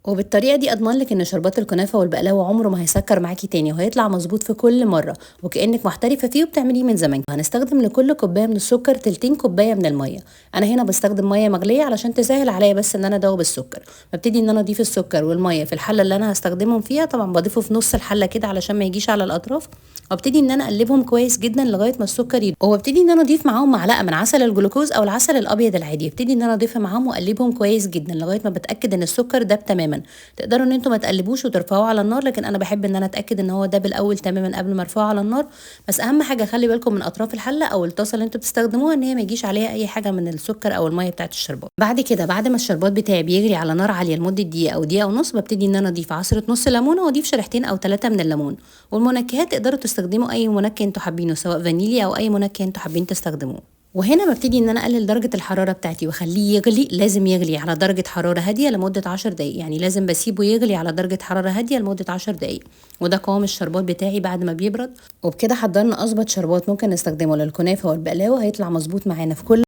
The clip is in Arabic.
وبالطريقه دي اضمن لك ان شربات الكنافه والبقلاوه عمره ما هيسكر معاكي تاني، وهيطلع مظبوط في كل مره وكانك محترفه فيه وبتعمليه من زمان. هنستخدم لكل كوبايه من السكر تلتين كوبايه من الميه. انا هنا بستخدم ميه مغليه علشان تسهل عليا بس ان انا ادوب السكر. ببتدي ان انا اضيف السكر والميه في الحله اللي انا هستخدمهم فيها، طبعا بضيفه في نص الحله كده علشان ما يجيش على الاطراف، وابتدي ان انا اقلبهم كويس جدا لغايه ما السكر يدوب. وابتدي ان انا اضيف معاهم معلقه من عسل الجلوكوز او العسل الابيض العادي، ابتدي ان انا اضيفها معاهم واقلبهم كويس جدا لغايه ما بتاكد ان السكر داب تماما. تقدروا ان انتوا ما تقلبوش وترفعوه على النار، لكن انا بحب ان انا اتاكد ان هو داب الاول تماما قبل ما ارفعه على النار. بس اهم حاجه خلي بالكم من اطراف الحله او الطاسه اللي انتوا بتستخدموها ان هي ما يجيش عليها اي حاجه من السكر او الميه بتاعه الشربات. بعد كده بعد ما الشربات بتاعي بيغلي على نار عاليه لمده دقيقه او دقيقه ونص، ببتدي ان انا اضيف عصره نص ليمونه واضيف شريحتين او 3 من الليمون. والمنكهات تقدروا تستخدموا اي منكه انتوا حابينه، سواء فانيليا او اي منكه انتوا حابين تستخدموه. وهنا ببتدي ان انا اقلل درجه الحراره بتاعتي واخليه يغلي. لازم يغلي على درجه حراره هاديه لمده 10 دقائق، يعني لازم بسيبه يغلي على درجه حراره هاديه لمده 10 دقائق. وده قوام الشربات بتاعي بعد ما بيبرد. وبكده حضرنا اظبط شربات ممكن نستخدمه للكنافه والبقلاوه، هيطلع مظبوط معانا في كل